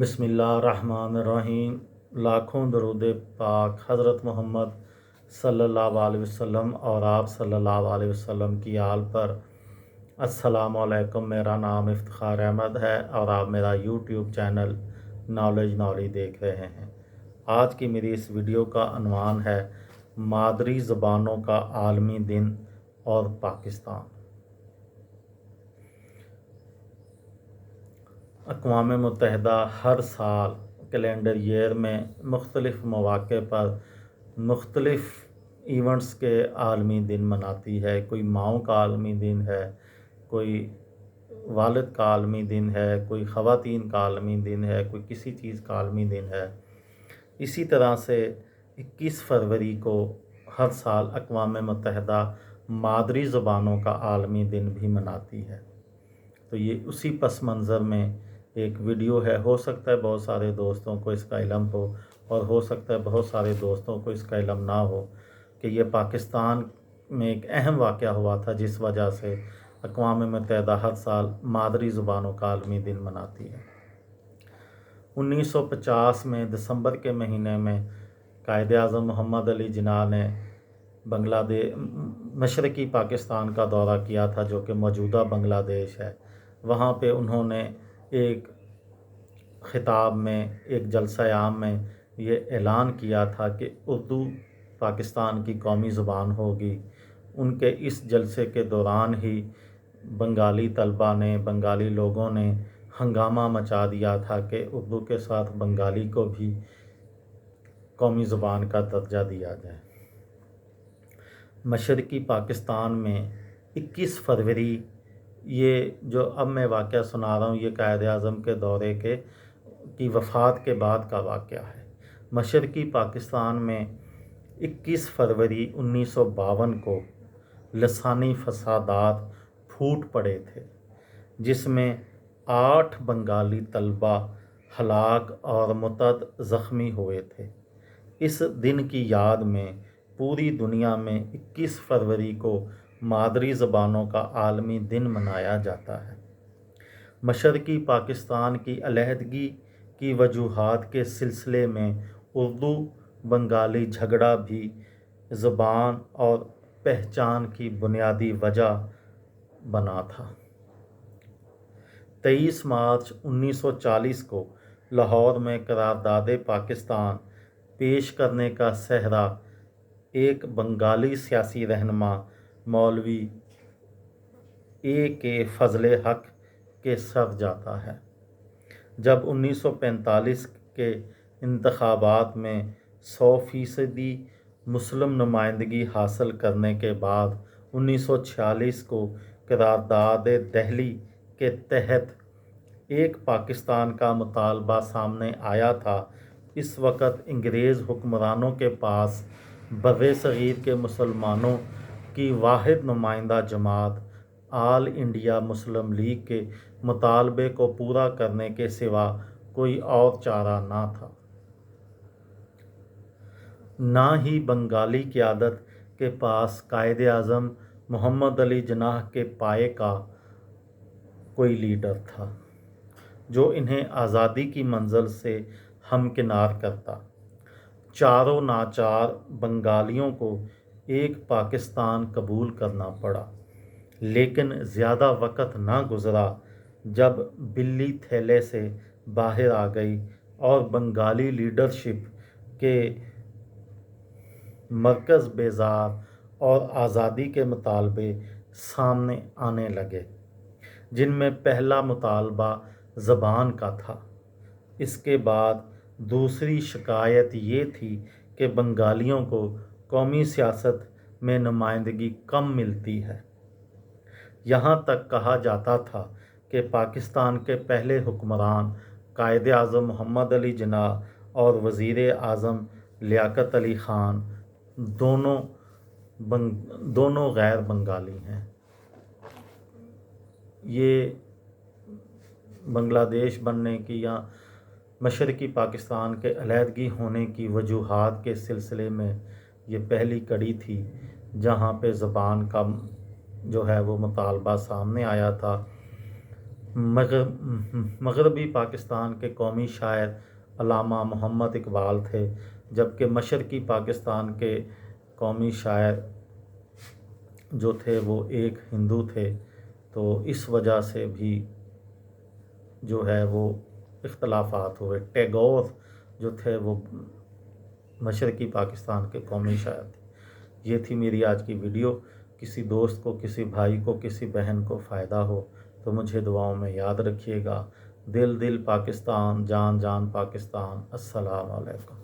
बिस्मिल्लाहिर्रहमानिर्रहीम। लाखों दरूद पाक हज़रत मोहम्मद सल्लल्लाहु अलैहि वसल्लम और आप सल्लल्लाहु अलैहि वसल्लम की आल पर। अस्सलामु अलैकुम। मेरा नाम इफ्तिखार अहमद है और आप मेरा यूट्यूब चैनल नॉलेज देख रहे हैं। आज की मेरी इस वीडियो का अन्वान है मादरी ज़बानों का आलमी दिन और पाकिस्तान। अक़वाम मुत्तहिदा हर साल कैलेंडर ईयर में मुख्तलिफ़ मौक़े पर मुख्तलिफ़ इवेंट्स के आलमी दिन मनाती है। कोई माओं का आलमी दिन है, कोई वालिद का आलमी दिन है, कोई ख़वातीन का आलमी दिन है, कोई किसी चीज़ का आलमी दिन है। इसी तरह से 21 फरवरी को हर साल अक़वाम मुत्तहिदा मादरी ज़बानों का आलमी दिन भी मनाती है। तो ये उसी पस मंज़र में एक वीडियो है। हो सकता है बहुत सारे दोस्तों को इसका इल्म हो और हो सकता है बहुत सारे दोस्तों को इसका इल्म ना हो कि ये पाकिस्तान में एक अहम वाक़या हुआ था जिस वजह से अक़वाम मुत्तहिदा हर साल मादरी ज़ुबानों का आलमी दिन मनाती है। 1950 में दिसंबर के महीने में कायद-ए-आज़म मोहम्मद अली जिन्ना ने बांग्लादेश मशरक़ी पाकिस्तान का दौरा किया था, जो कि मौजूदा बांग्लादेश है। वहाँ पे उन्होंने एक ख़िताब में, एक जलसा आम में ये ऐलान किया था कि उर्दू पाकिस्तान की कौमी ज़ुबान होगी। उनके इस जलसे के दौरान ही बंगाली तलबा ने, बंगाली लोगों ने हंगामा मचा दिया था कि उर्दू के साथ बंगाली को भी कौमी ज़ुबान का दर्जा दिया जाए। मशरक़ी पाकिस्तान में 21 फरवरी, ये जो अब मैं वाक़या सुना रहा हूँ, ये कायद-ए-आज़म के दौरे की वफ़ात के बाद का वाक़या है। मशरक़ी पाकिस्तान में 21 फरवरी 1952 को लसानी फ़सादात फूट पड़े थे, जिसमें 8 बंगाली तलबा हलाक और मुतअद्दिद ज़ख्मी हुए थे। इस दिन की याद में पूरी दुनिया में 21 फरवरी को मादरी ज़बानों का आलमी दिन मनाया जाता है। मशरक़ी पाकिस्तान की अलहदगी की वजूहात के सिलसिले में उर्दू बंगाली झगड़ा भी ज़बान और पहचान की बुनियादी वजह बना था। 23 मार्च 1940 को लाहौर में करारदाद पाकिस्तान पेश करने का सहरा एक बंगाली सियासी रहनुमा मौलवी के फजल हक के सर जाता है। जब 1945 के इंतखाबात में 100% मुस्लिम नुमाइंदगी हासिल करने के बाद 1946 को करारदाद दहली के तहत एक पाकिस्तान का मुतालबा सामने आया था। इस वक़्त अंग्रेज़ हुक्मरानों के पास बर्रे सग़ीर के मुसलमानों की वाहिद नुमाइंदा जमात आल इंडिया मुस्लिम लीग के मुतालबे को पूरा करने के सिवा कोई और चारा ना था। ना ही बंगाली क़यादत के पास कायद-ए-आज़म मोहम्मद अली जिन्ना के पाए का कोई लीडर था जो इन्हें आज़ादी की मंजिल से हमकिनार करता। चारों नाचार बंगालियों को एक पाकिस्तान कबूल करना पड़ा, लेकिन ज़्यादा वक़्त ना गुज़रा जब बिल्ली थैले से बाहर आ गई और बंगाली लीडरशिप के मरकज़ बेजार और आज़ादी के मुतालबे सामने आने लगे, जिनमें पहला मुतालबा ज़बान का था। इसके बाद दूसरी शिकायत ये थी कि बंगालियों को कौमी सियासत में नुमाइंदगी कम मिलती है। यहाँ तक कहा जाता था कि पाकिस्तान के पहले हुक्मरान कायद-ए-आज़म मोहम्मद अली जिन्ना और वज़ीर आज़म लियाक़त अली ख़ान दोनों गैर बंगाली हैं। ये बांग्लादेश बनने की या मशरक़ी पाकिस्तान के अलहदगी होने की वजूहात के सिलसिले में ये पहली कड़ी थी जहाँ पे ज़बान का जो है वो मुतालबा सामने आया था। مغربی پاکستان کے قومی شاعر علامہ محمد اقبال تھے، جبکہ مشرقی پاکستان کے قومی شاعر جو تھے وہ ایک ہندو تھے۔ تو اس وجہ سے بھی جو ہے وہ اختلافات ہوئے۔ ٹیگور جو تھے وہ مشرقی پاکستان کے قومی شاعر تھے۔ یہ تھی میری آج کی ویڈیو۔ کسی دوست کو، کسی بھائی کو، کسی بہن کو فائدہ ہو تو مجھے دعاؤں میں یاد رکھیے گا۔ دل دل پاکستان، جان جان پاکستان۔ السلام علیکم۔